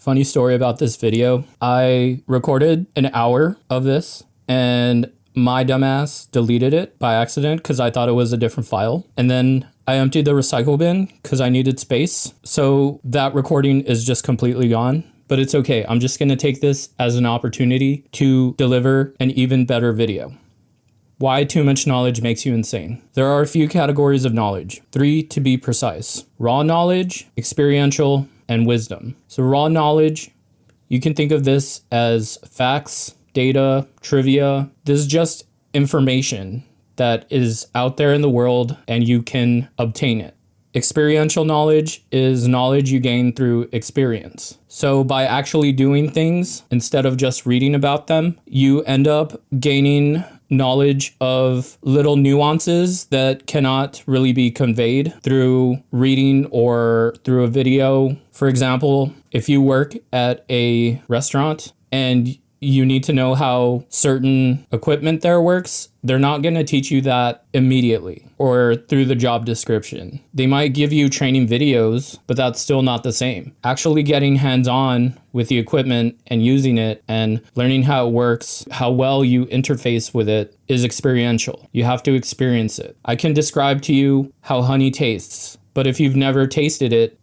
Funny story about this video. I recorded an hour of this and my dumbass deleted it by accident because I thought it was a different file. And then I emptied the recycle bin because I needed space. So that recording is just completely gone. But it's okay. I'm just going to take this as an opportunity to deliver an even better video. Why too much knowledge makes you insane. There are a few categories of knowledge, 3 to be precise. Raw knowledge, experiential, and wisdom. So raw knowledge, you can think of this as facts, data, trivia. This is just information that is out there in the world and you can obtain it. Experiential knowledge is knowledge you gain through experience. So by actually doing things instead of just reading about them, you end up gaining knowledge of little nuances that cannot really be conveyed through reading or through a video. For example, if you work at a restaurant and you need to know how certain equipment there works, they're not going to teach you that immediately or through the job description. They might give you training videos, but that's still not the same. Actually getting hands-on with the equipment and using it and learning how it works, how well you interface with it is experiential. You have to experience it. I can describe to you how honey tastes, but if you've never tasted it,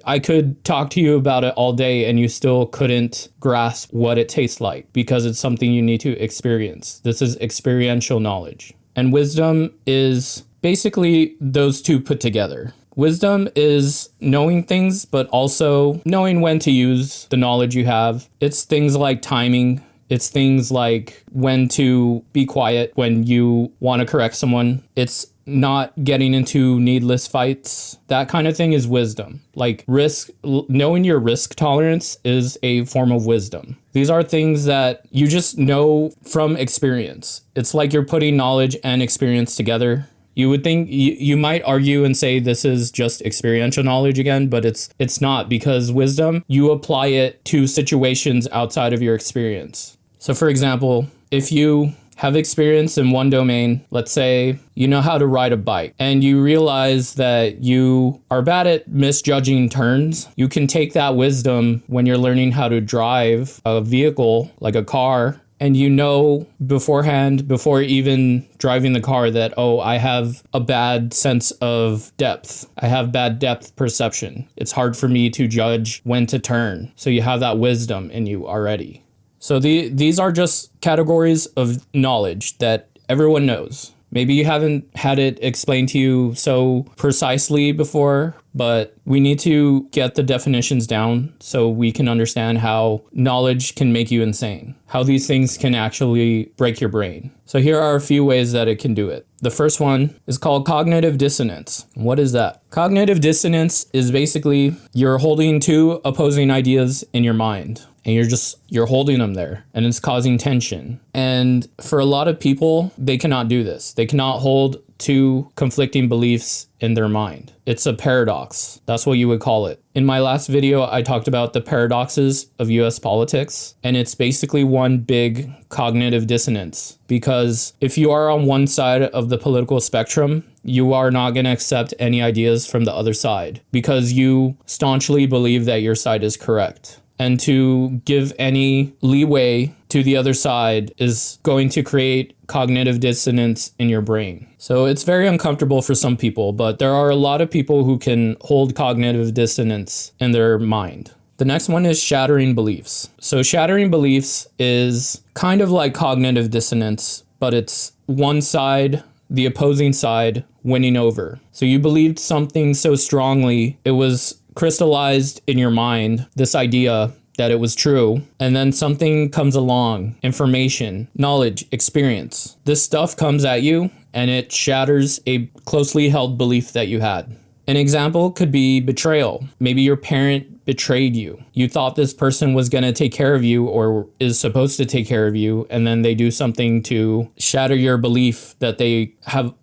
I could talk to you about it all day and you still couldn't grasp what it tastes like because it's something you need to experience. This is experiential knowledge. And wisdom is basically those two put together. Wisdom is knowing things, but also knowing when to use the knowledge you have. It's things like timing. It's things like when to be quiet when you want to correct someone. It's not getting into needless fights. That kind of thing is wisdom. Like knowing your risk tolerance is a form of wisdom. These are things that you just know from experience. It's like you're putting knowledge and experience together. You would think you might argue and say this is just experiential knowledge again, but it's not, because wisdom, you apply it to situations outside of your experience. So for example, if you have experience in one domain, let's say you know how to ride a bike, and you realize that you are bad at misjudging turns, you can take that wisdom when you're learning how to drive a vehicle like a car, and you know beforehand, before even driving the car, that, oh, I have a bad sense of depth. I have bad depth perception. It's hard for me to judge when to turn. So you have that wisdom in you already. So these are just categories of knowledge that everyone knows. Maybe you haven't had it explained to you so precisely before, but we need to get the definitions down so we can understand how knowledge can make you insane, how these things can actually break your brain. So here are a few ways that it can do it. The first one is called cognitive dissonance. What is that? Cognitive dissonance is basically you're holding two opposing ideas in your mind. And you're holding them there and it's causing tension. And for a lot of people, they cannot do this. They cannot hold two conflicting beliefs in their mind. It's a paradox. That's what you would call it. In my last video, I talked about the paradoxes of US politics, and it's basically one big cognitive dissonance, because if you are on one side of the political spectrum, you are not going to accept any ideas from the other side because you staunchly believe that your side is correct. And to give any leeway to the other side is going to create cognitive dissonance in your brain. So it's very uncomfortable for some people, but there are a lot of people who can hold cognitive dissonance in their mind. The next one is shattering beliefs. So shattering beliefs is kind of like cognitive dissonance, but it's one side, the opposing side, winning over. So you believed something so strongly, it was crystallized in your mind, this idea that it was true, and then something comes along, information, knowledge, experience. This stuff comes at you and it shatters a closely held belief that you had. An example could be betrayal. Maybe your parent betrayed you. You thought this person was going to take care of you or is supposed to take care of you, and then they do something to shatter your belief that they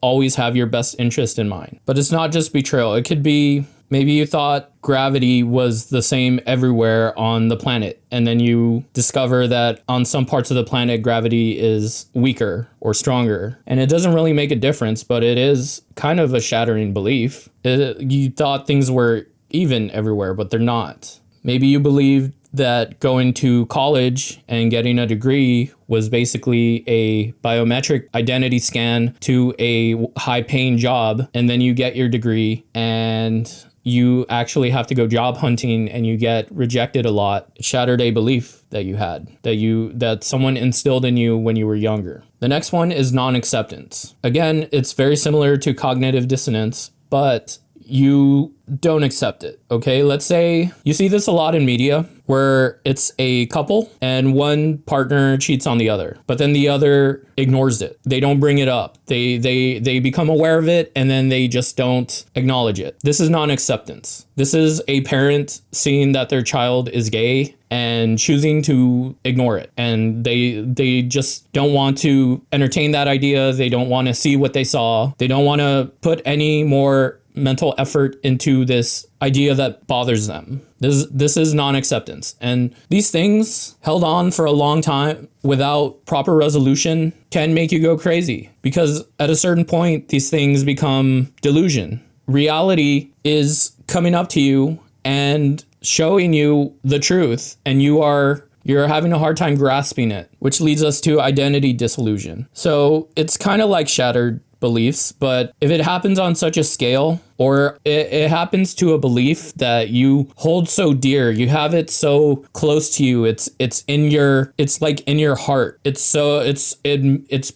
always have your best interest in mind. But it's not just betrayal. It could be maybe you thought gravity was the same everywhere on the planet, and then you discover that on some parts of the planet, gravity is weaker or stronger. And it doesn't really make a difference, but it is kind of a shattering belief. You thought things were even everywhere, but they're not. Maybe you believed that going to college and getting a degree was basically a biometric identity scan to a high paying job. And then you get your degree and you actually have to go job hunting and you get rejected a lot. It shattered a belief that you had, that someone instilled in you when you were younger. The next one is non-acceptance. Again, it's very similar to cognitive dissonance, but you don't accept it. Okay, let's say you see this a lot in media where it's a couple and one partner cheats on the other, but then the other ignores it. They don't bring it up. They become aware of it and then they just don't acknowledge it. This is non-acceptance. This is a parent seeing that their child is gay and choosing to ignore it. And they just don't want to entertain that idea. They don't want to see what they saw. They don't want to put any more mental effort into this idea that bothers them. This is non-acceptance. And these things held on for a long time without proper resolution can make you go crazy, because at a certain point, these things become delusion. Reality is coming up to you and showing you the truth, and you're having a hard time grasping it, which leads us to identity disillusion. So it's kind of like shattered beliefs, but if it happens on such a scale, or it happens to a belief that you hold so dear, you have it so close to you, it's like in your heart, it's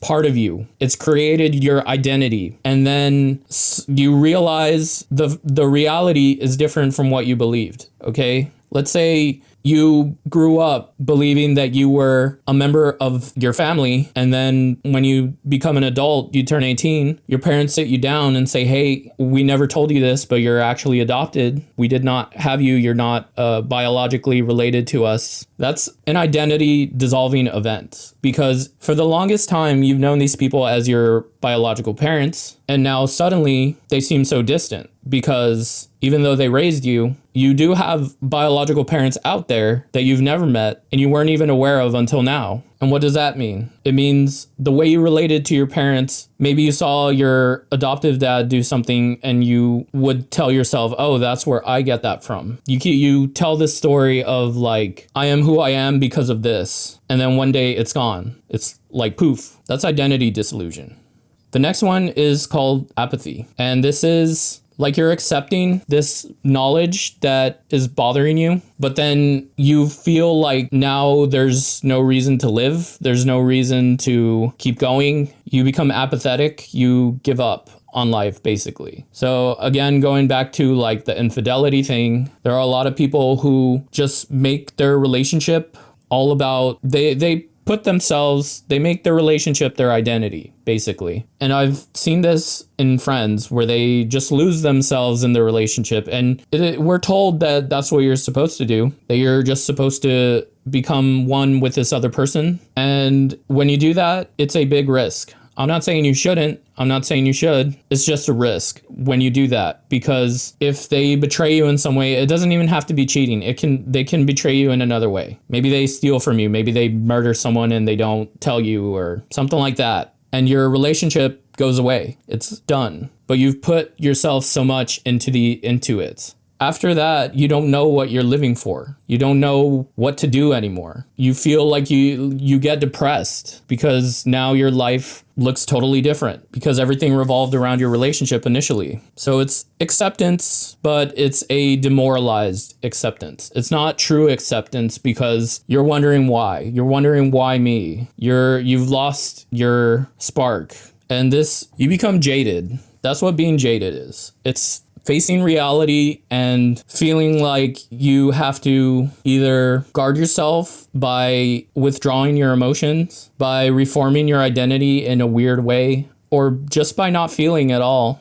part of you, it's created your identity, and then you realize the reality is different from what you believed. Okay, let's say you grew up believing that you were a member of your family, and then when you become an adult, you turn 18, your parents sit you down and say, hey, we never told you this, but you're actually adopted. We did not have you. You're not biologically related to us. That's an identity dissolving event, because for the longest time, you've known these people as your biological parents, and now suddenly they seem so distant, because even though they raised you, you do have biological parents out there that you've never met and you weren't even aware of until now. And what does that mean? It means the way you related to your parents, maybe you saw your adoptive dad do something and you would tell yourself, oh, that's where I get that from. You tell this story of like, I am who I am because of this. And then one day it's gone. It's like poof. That's identity disillusion. The next one is called apathy. And this is like you're accepting this knowledge that is bothering you, but then you feel like now there's no reason to live. There's no reason to keep going. You become apathetic. You give up on life, basically. So again, going back to like the infidelity thing, there are a lot of people who just make their relationship all about, they make their relationship their identity, basically. And I've seen this in friends where they just lose themselves in their relationship. And we're told that that's what you're supposed to do, that you're just supposed to become one with this other person. And when you do that, it's a big risk. I'm not saying you shouldn't. I'm not saying you should. It's just a risk when you do that, because if they betray you in some way, it doesn't even have to be cheating. They can betray you in another way. Maybe they steal from you. Maybe they murder someone and they don't tell you or something like that. And your relationship goes away. It's done. But you've put yourself so much into it. After that, you don't know what you're living for. You don't know what to do anymore. You feel like you get depressed because now your life looks totally different because everything revolved around your relationship initially. So it's acceptance, but it's a demoralized acceptance. It's not true acceptance because you're wondering why. You're wondering why me. You've lost your spark. And you become jaded. That's what being jaded is. It's facing reality and feeling like you have to either guard yourself by withdrawing your emotions, by reforming your identity in a weird way, or just by not feeling at all,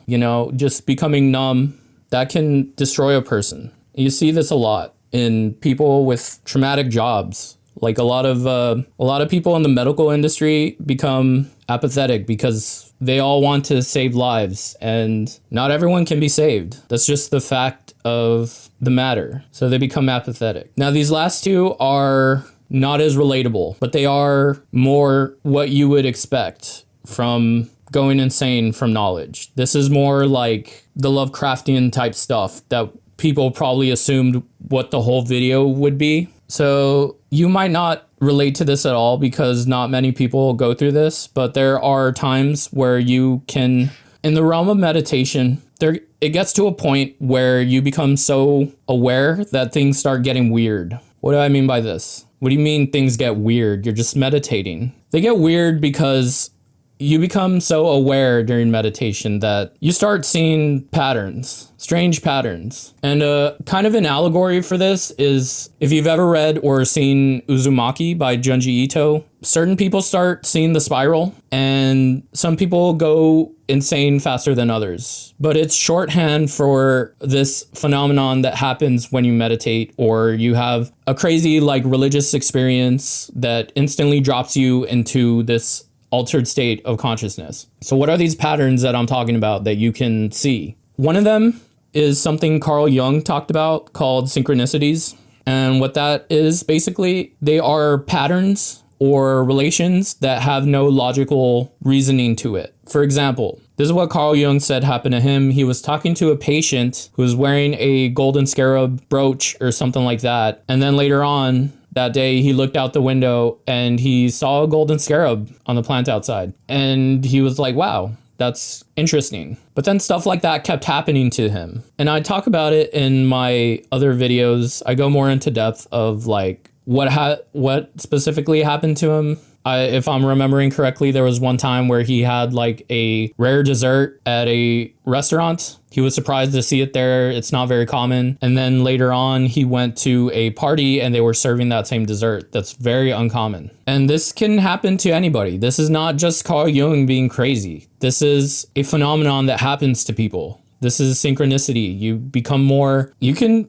just becoming numb. That can destroy a person. You see this a lot in people with traumatic jobs. Like a lot of people in the medical industry become apathetic because they all want to save lives, and not everyone can be saved. That's just the fact of the matter. So they become apathetic. Now, these last two are not as relatable, but they are more what you would expect from going insane from knowledge. This is more like the Lovecraftian type stuff that people probably assumed what the whole video would be. So you might not relate to this at all because not many people go through this, but there are times where you can, in the realm of meditation, there it gets to a point where you become so aware that things start getting weird. What do I mean by this? What do you mean things get weird? You're just meditating. They get weird because you become so aware during meditation that you start seeing patterns, strange patterns. And kind of an allegory for this is if you've ever read or seen Uzumaki by Junji Ito, certain people start seeing the spiral and some people go insane faster than others. But it's shorthand for this phenomenon that happens when you meditate or you have a crazy like religious experience that instantly drops you into this altered state of consciousness. So what are these patterns that I'm talking about that you can see? One of them is something Carl Jung talked about called synchronicities. And what that is basically, they are patterns or relations that have no logical reasoning to it. For example, this is what Carl Jung said happened to him. He was talking to a patient who was wearing a golden scarab brooch or something like that. And then later on, that day, he looked out the window and he saw a golden scarab on the plant outside. And he was like, wow, that's interesting. But then stuff like that kept happening to him. And I talk about it in my other videos. I go more into depth of like what specifically happened to him. If I'm remembering correctly, there was one time where he had like a rare dessert at a restaurant. He was surprised to see it there. It's not very common. And then later on, he went to a party and they were serving that same dessert. That's very uncommon. And this can happen to anybody. This is not just Carl Jung being crazy. This is a phenomenon that happens to people. This is synchronicity. You become more, you can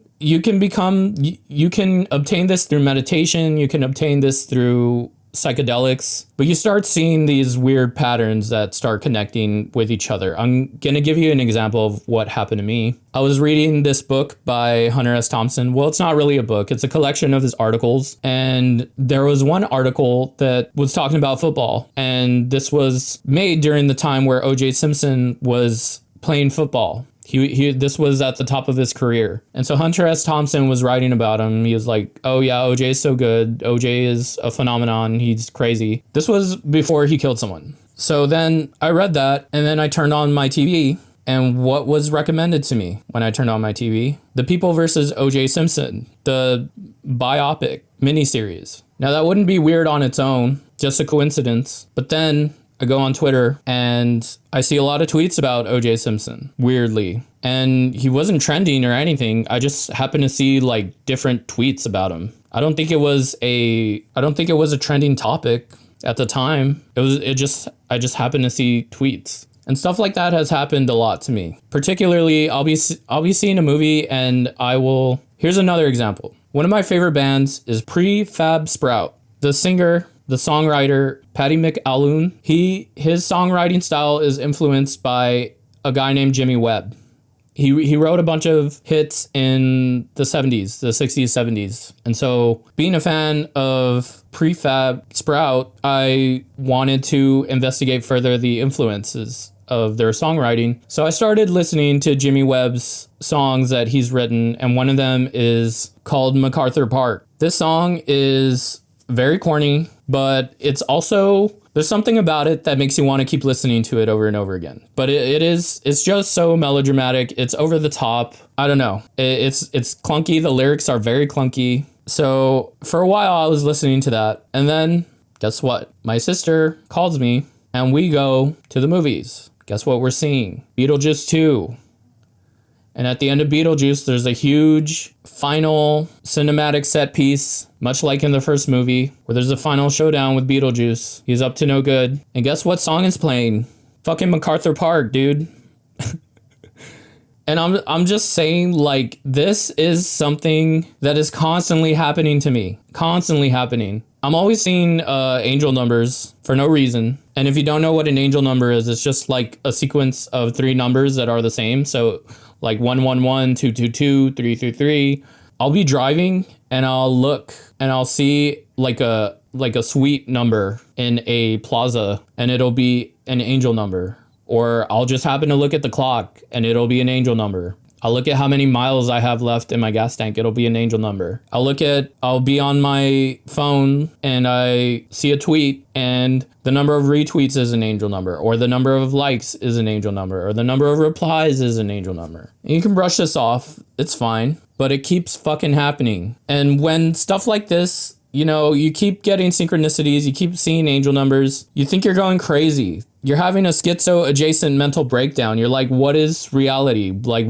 obtain this through meditation. You can obtain this through psychedelics, but you start seeing these weird patterns that start connecting with each other. I'm going to give you an example of what happened to me. I was reading this book by Hunter S. Thompson. Well, it's not really a book. It's a collection of his articles. And there was one article that was talking about football. And this was made during the time where O.J. Simpson was playing football. This was at the top of his career. And so Hunter S. Thompson was writing about him. He was like, oh yeah, OJ is so good. OJ is a phenomenon. He's crazy. This was before he killed someone. So then I read that and then I turned on my TV. And what was recommended to me when I turned on my TV? The People versus O.J. Simpson, the biopic miniseries. Now that wouldn't be weird on its own, just a coincidence. But then I go on Twitter and I see a lot of tweets about O.J. Simpson, weirdly. And he wasn't trending or anything. I just happened to see like different tweets about him. I don't think it was a trending topic at the time. I just happened to see tweets. And stuff like that has happened a lot to me. Particularly, I'll be seeing a movie and here's another example. One of my favorite bands is Prefab Sprout. The singer, the songwriter, Paddy McAloon, his songwriting style is influenced by a guy named Jimmy Webb. He wrote a bunch of hits in the 70s, the 60s, 70s. And so being a fan of Prefab Sprout, I wanted to investigate further the influences of their songwriting. So I started listening to Jimmy Webb's songs that he's written, and one of them is called MacArthur Park. This song is very corny, but it's also, there's something about it that makes you want to keep listening to it over and over again. But it's just so melodramatic. It's over the top. I don't know. It's clunky. The lyrics are very clunky. So for a while I was listening to that. And then guess what? My sister calls me and we go to the movies. Guess what we're seeing? Beetlejuice 2. And at the end of Beetlejuice, there's a huge final cinematic set piece, much like in the first movie, where there's a final showdown with Beetlejuice. He's up to no good. And guess what song is playing? Fucking MacArthur Park, dude. And I'm just saying, like, this is something that is constantly happening to me. Constantly happening. I'm always seeing angel numbers for no reason. And if you don't know what an angel number is, it's just like a sequence of 3 numbers that are the same. So like 111, 222, 333. I'll be driving and I'll look and I'll see like a suite number in a plaza and it'll be an angel number. Or I'll just happen to look at the clock and it'll be an angel number. I'll look at how many miles I have left in my gas tank. It'll be an angel number. I'll be on my phone and I see a tweet and the number of retweets is an angel number, or the number of likes is an angel number, or the number of replies is an angel number. And you can brush this off. It's fine, but it keeps fucking happening. And when stuff like this, you keep getting synchronicities, you keep seeing angel numbers, you think you're going crazy. You're having a schizo-adjacent mental breakdown. You're like, what is reality? Like,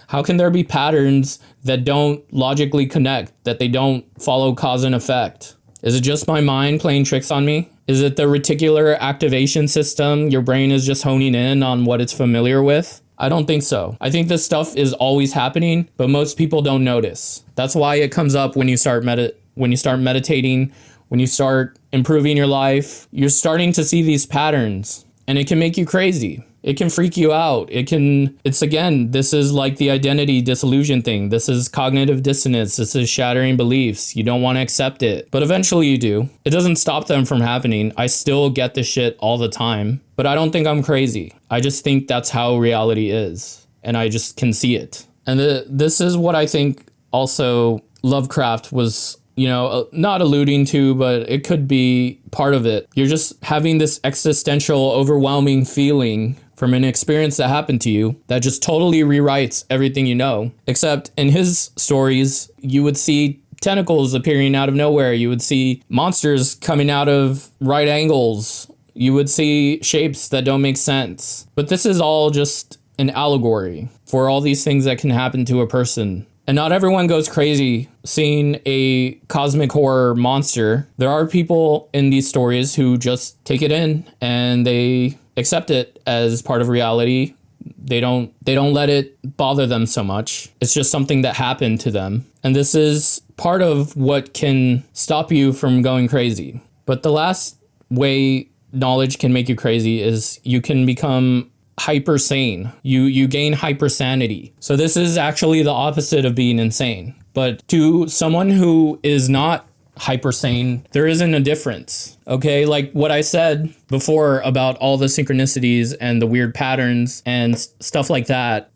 how can there be patterns that don't logically connect, that they don't follow cause and effect? Is it just my mind playing tricks on me? Is it the reticular activation system? Your brain is just honing in on what it's familiar with? I don't think so. I think this stuff is always happening, but most people don't notice. That's why it comes up when you start meditating, when you start improving your life. You're starting to see these patterns, and it can make you crazy. It can freak you out. This is like the identity disillusion thing. This is cognitive dissonance. This is shattering beliefs. You don't want to accept it, but eventually you do. It doesn't stop them from happening. I still get this shit all the time, but I don't think I'm crazy. I just think that's how reality is, and I just can see it. And this is what I think also Lovecraft was, not alluding to, but it could be part of it. You're just having this existential, overwhelming feeling from an experience that happened to you that just totally rewrites everything you know. Except in his stories, you would see tentacles appearing out of nowhere. You would see monsters coming out of right angles. You would see shapes that don't make sense. But this is all just an allegory for all these things that can happen to a person. And not everyone goes crazy seeing a cosmic horror monster. There are people in these stories who just take it in and they accept it as part of reality. They don't let it bother them so much. It's just something that happened to them. And this is part of what can stop you from going crazy. But the last way knowledge can make you crazy is you can become hyper sane. You gain hypersanity. So this is actually the opposite of being insane. But to someone who is not hyper sane, there isn't a difference. Okay, like what I said before about all the synchronicities and the weird patterns and stuff like that,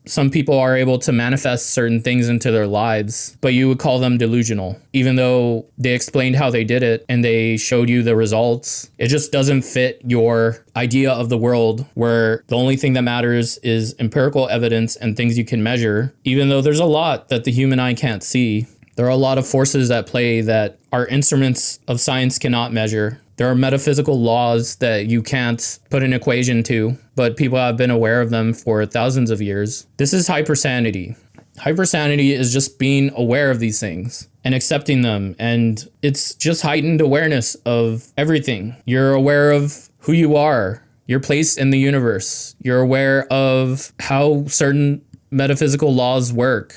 some people are able to manifest certain things into their lives, but you would call them delusional, even though they explained how they did it and they showed you the results. It just doesn't fit your idea of the world, where the only thing that matters is empirical evidence and things you can measure, even though there's a lot that the human eye can't see. There are a lot of forces at play that our instruments of science cannot measure. There are metaphysical laws that you can't put an equation to, but people have been aware of them for thousands of years. This is hypersanity. Hypersanity is just being aware of these things and accepting them. And it's just heightened awareness of everything. You're aware of who you are, your place in the universe. You're aware of how certain metaphysical laws work,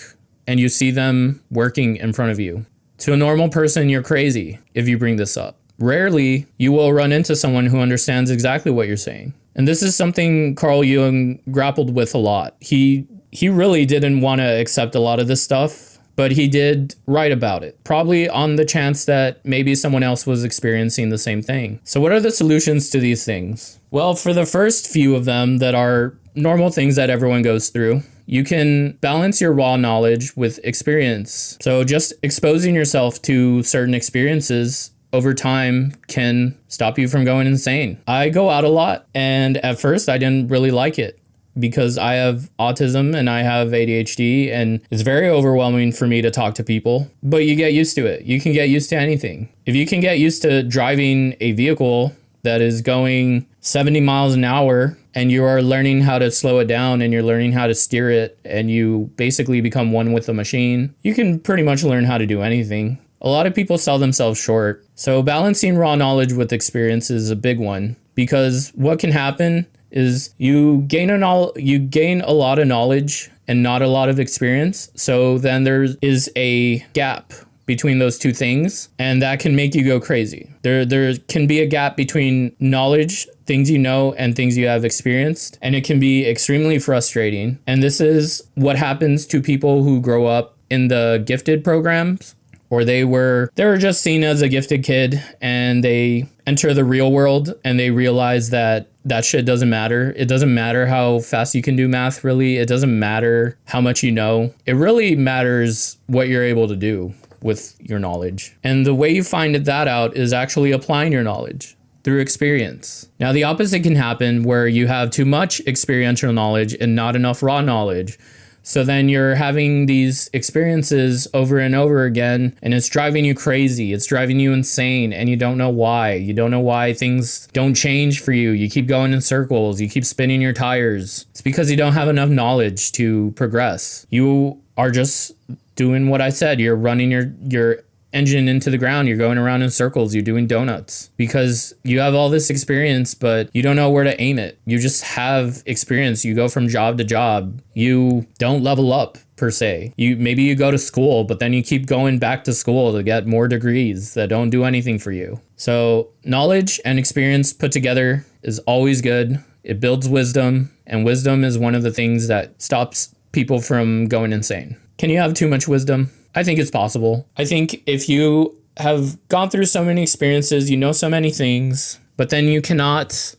and you see them working in front of you. To a normal person, you're crazy if you bring this up. Rarely you will run into someone who understands exactly what you're saying. And this is something Carl Jung grappled with a lot. He really didn't want to accept a lot of this stuff, but he did write about it, probably on the chance that maybe someone else was experiencing the same thing. So what are the solutions to these things? Well, for the first few of them that are normal things that everyone goes through, you can balance your raw knowledge with experience. So just exposing yourself to certain experiences over time can stop you from going insane. I go out a lot, and at first I didn't really like it because I have autism and I have ADHD, and it's very overwhelming for me to talk to people, but you get used to it. You can get used to anything. If you can get used to driving a vehicle that is going 70 miles an hour and you are learning how to slow it down and you're learning how to steer it and you basically become one with the machine, you can pretty much learn how to do anything. A lot of people sell themselves short. So balancing raw knowledge with experience is a big one, because what can happen is you gain a lot of knowledge and not a lot of experience. So then there is a gap between those two things, and that can make you go crazy. There can be a gap between knowledge, things you know, and things you have experienced, and it can be extremely frustrating. And this is what happens to people who grow up in the gifted programs, or they were just seen as a gifted kid, and they enter the real world and they realize that that shit doesn't matter. It doesn't matter how fast you can do math, really. It doesn't matter how much you know. It really matters what you're able to do with your knowledge. And the way you find that out is actually applying your knowledge through experience. Now, the opposite can happen where you have too much experiential knowledge and not enough raw knowledge. So then you're having these experiences over and over again, and it's driving you crazy. It's driving you insane, and you don't know why. You don't know why things don't change for you. You keep going in circles. You keep spinning your tires. It's because you don't have enough knowledge to progress. You are just doing what I said. You're running your engine into the ground. You're going around in circles. You're doing donuts because you have all this experience, but you don't know where to aim it. You just have experience. You go from job to job. You don't level up per se. Maybe you go to school, but then you keep going back to school to get more degrees that don't do anything for you. So knowledge and experience put together is always good. It builds wisdom, and wisdom is one of the things that stops people from going insane. Can you have too much wisdom? I think it's possible. I think if you have gone through so many experiences, you know so many things, but then you cannot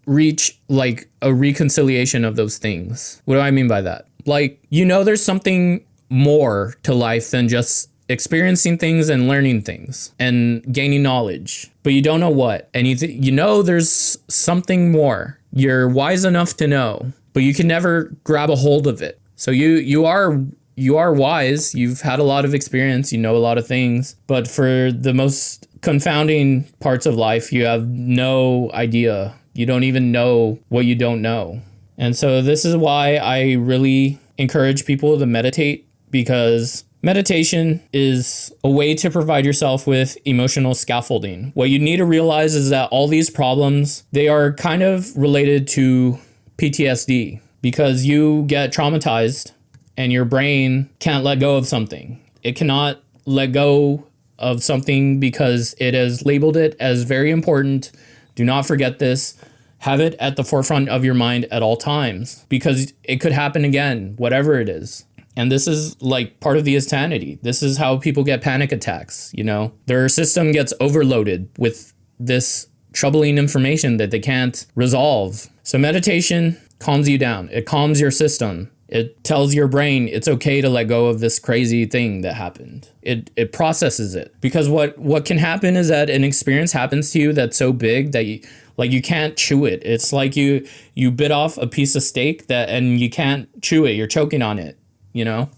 reach like a reconciliation of those things. What do I mean by that? Like, you know, there's something more to life than just experiencing things and learning things and gaining knowledge, but you don't know what. And you know there's something more. You're wise enough to know, but you can never grab a hold of it. So you are wise. You've had a lot of experience. You know a lot of things. But for the most confounding parts of life, you have no idea. You don't even know what you don't know. And so this is why I really encourage people to meditate, because meditation is a way to provide yourself with emotional scaffolding. What you need to realize is that all these problems, they are kind of related to PTSD, because you get traumatized and your brain can't let go of something. It cannot let go of something because it has labeled it as very important. Do not forget this. Have it at the forefront of your mind at all times, because it could happen again, whatever it is. And this is like part of the insanity. This is how people get panic attacks, you know? Their system gets overloaded with this troubling information that they can't resolve. So meditation calms you down. It calms your system. It tells your brain it's okay to let go of this crazy thing that happened. It processes it. Because what can happen is that an experience happens to you that's so big that you can't chew it. It's like you bit off a piece of steak and you can't chew it. You're choking on it, you know?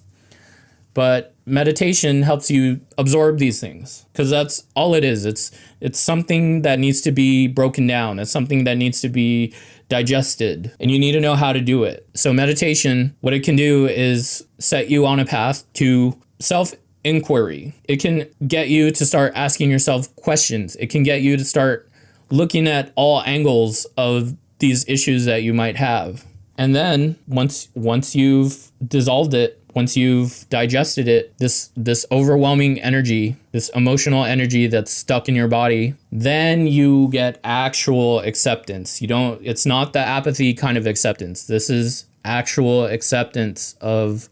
But meditation helps you absorb these things, because that's all it is. It's something that needs to be broken down. It's something that needs to be digested, and you need to know how to do it. So meditation, what it can do is set you on a path to self-inquiry. It can get you to start asking yourself questions. It can get you to start looking at all angles of these issues that you might have. And then once you've dissolved it, once you've digested it, this overwhelming energy, this emotional energy that's stuck in your body, then you get actual acceptance. It's not the apathy kind of acceptance. This is actual acceptance of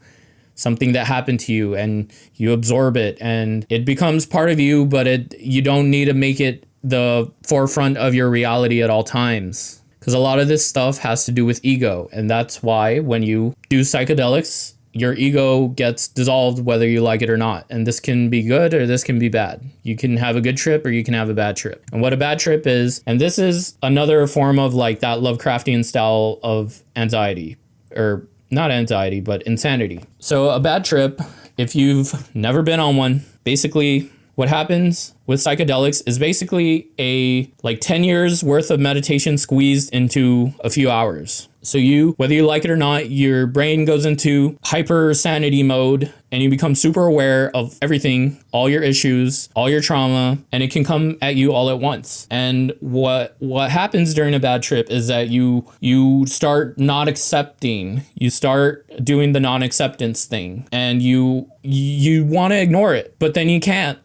something that happened to you, and you absorb it and it becomes part of you, but you don't need to make it the forefront of your reality at all times. Because a lot of this stuff has to do with ego. And that's why when you do psychedelics, your ego gets dissolved whether you like it or not. And this can be good or this can be bad. You can have a good trip or you can have a bad trip. And what a bad trip is, and this is another form of like that Lovecraftian style of anxiety, or not anxiety, but insanity. So a bad trip, if you've never been on one, basically what happens with psychedelics is basically a 10 years worth of meditation squeezed into a few hours. So whether you like it or not, your brain goes into hypersanity mode and you become super aware of everything, all your issues, all your trauma, and it can come at you all at once. And what happens during a bad trip is that you start not accepting, you start doing the non-acceptance thing, and you want to ignore it, but then you can't.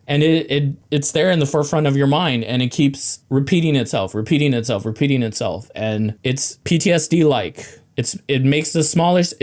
And it's there in the forefront of your mind, and it keeps repeating itself. And it's PTSD-like. It makes the smallest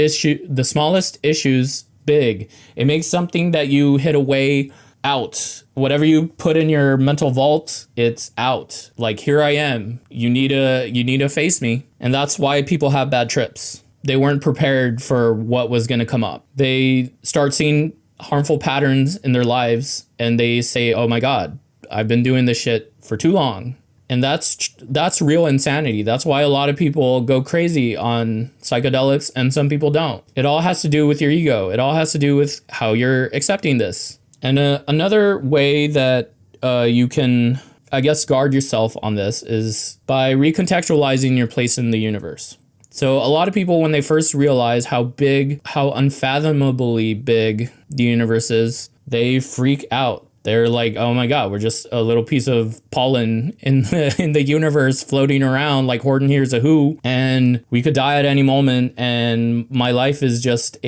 issues big. It makes something that you hid away out. Whatever you put in your mental vault, it's out. Like, here I am. You need to face me. And that's why people have bad trips. They weren't prepared for what was going to come up. They start seeing harmful patterns in their lives and they say, oh my God, I've been doing this shit for too long. And that's real insanity. That's why a lot of people go crazy on psychedelics and some people don't. It all has to do with your ego. It all has to do with how you're accepting this. And another way that you can, I guess, guard yourself on this is by recontextualizing your place in the universe. So a lot of people, when they first realize how big, how unfathomably big the universe is, they freak out. They're like, oh my God, we're just a little piece of pollen in the universe floating around like Horton Hears a Who, and we could die at any moment, and my life is just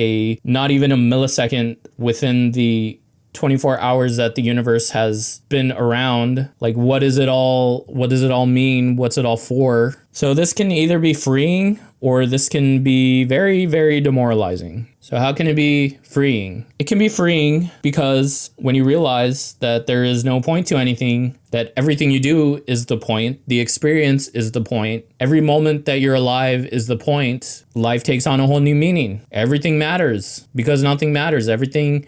not even a millisecond within the 24 hours that the universe has been around. Like, what does it all mean? What's it all for? So this can either be freeing or this can be very, very demoralizing. So how can it be freeing? It can be freeing because when you realize that there is no point to anything, that everything you do is the point, the experience is the point, every moment that you're alive is the point, life takes on a whole new meaning. Everything matters because nothing matters. Everything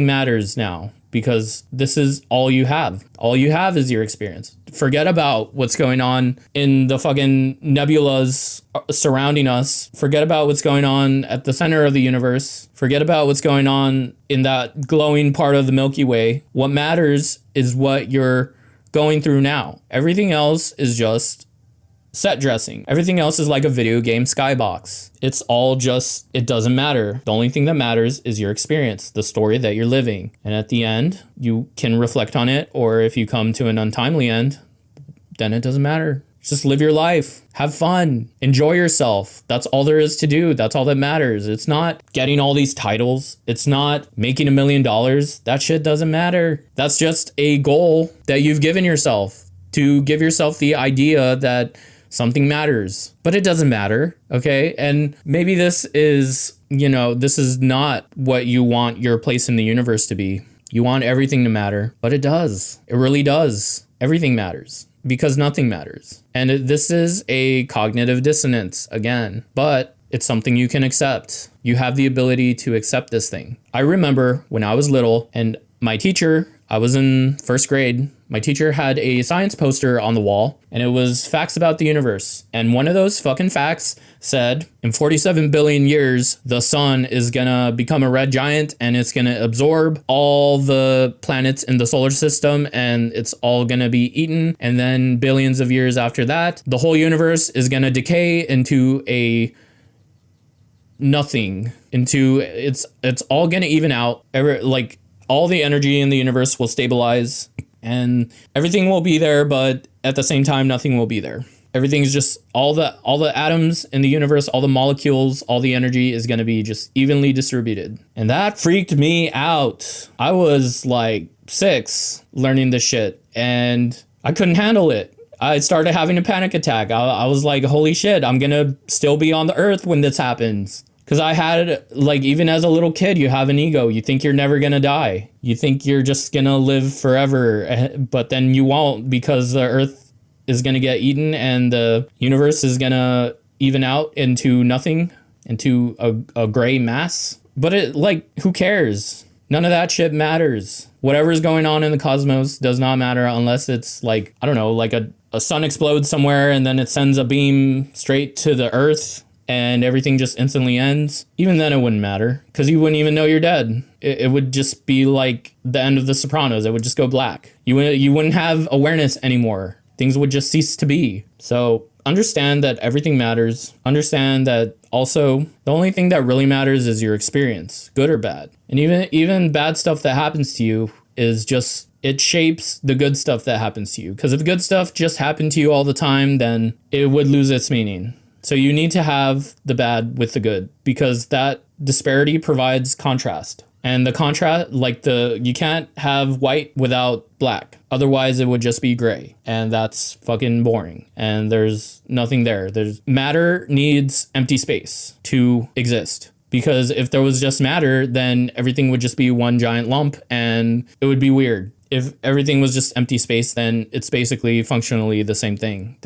matters now because this is all you have. All you have is your experience. Forget about what's going on in the fucking nebulas surrounding us. Forget about what's going on at the center of the universe. Forget about what's going on in that glowing part of the Milky Way. What matters is what you're going through now. Everything else is just set dressing. Everything else is like a video game skybox. It's all just, it doesn't matter. The only thing that matters is your experience, the story that you're living. And at the end, you can reflect on it, or if you come to an untimely end, then it doesn't matter. Just live your life. Have fun. Enjoy yourself. That's all there is to do. That's all that matters. It's not getting all these titles. It's not making $1 million. That shit doesn't matter. That's just a goal that you've given yourself to give yourself the idea that something matters, but it doesn't matter. Okay. And maybe this is not what you want your place in the universe to be. You want everything to matter, but it does. It really does. Everything matters because nothing matters. And this is a cognitive dissonance again, but it's something you can accept. You have the ability to accept this thing. I remember when I was little and my teacher, I was in first grade, my teacher had a science poster on the wall and it was facts about the universe. And one of those fucking facts said, in 47 billion years, the sun is gonna become a red giant and it's gonna absorb all the planets in the solar system and it's all gonna be eaten. And then billions of years after that, the whole universe is gonna decay into a nothing, it's all gonna even out. All the energy in the universe will stabilize and everything will be there, but at the same time, nothing will be there. Everything's just all the atoms in the universe, all the molecules, all the energy is going to be just evenly distributed. And that freaked me out. I was like 6 learning this shit and I couldn't handle it. I started having a panic attack. I was like, holy shit, I'm going to still be on the earth when this happens. Because I had, even as a little kid, you have an ego. You think you're never going to die. You think you're just going to live forever. But then you won't because the earth is going to get eaten and the universe is going to even out into nothing, into a gray mass. But who cares? None of that shit matters. Whatever's going on in the cosmos does not matter unless it's a sun explodes somewhere and then it sends a beam straight to the earth. And everything just instantly ends. Even then it wouldn't matter because you wouldn't even know you're dead. It would just be like the end of The Sopranos. It would just go black. You wouldn't have awareness anymore. Things would just cease to be. So understand that everything matters. Understand that also the only thing that really matters is your experience, good or bad. And even bad stuff that happens to you is just, it shapes the good stuff that happens to you. Because if good stuff just happened to you all the time, then it would lose its meaning. So you need to have the bad with the good because that disparity provides contrast. And the contrast, you can't have white without black. Otherwise, it would just be gray. And that's fucking boring. And there's nothing there. Matter needs empty space to exist because if there was just matter, then everything would just be one giant lump and it would be weird. If everything was just empty space, then it's basically functionally the same thing.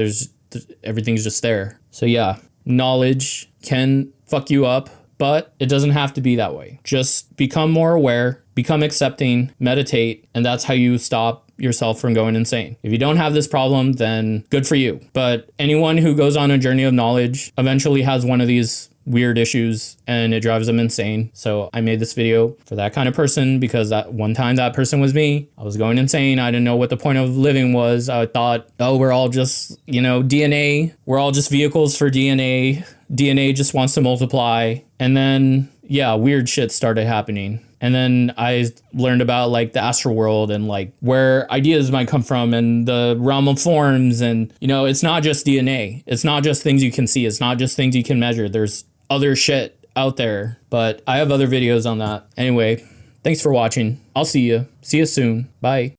Everything's just there. So yeah, knowledge can fuck you up, but it doesn't have to be that way. Just become more aware, become accepting, meditate, and that's how you stop yourself from going insane. If you don't have this problem, then good for you. But anyone who goes on a journey of knowledge eventually has one of these weird issues and it drives them insane. So I made this video for that kind of person, because that one time that person was me. I was going insane. I didn't know what the point of living was. I thought, oh, we're all just, DNA. We're all just vehicles for DNA. DNA just wants to multiply. And then, yeah, weird shit started happening. And then I learned about like the astral world and like where ideas might come from and the realm of forms. And, it's not just DNA. It's not just things you can see. It's not just things you can measure. There's other shit out there, but I have other videos on that. Anyway, thanks for watching. I'll see you. See you soon. Bye.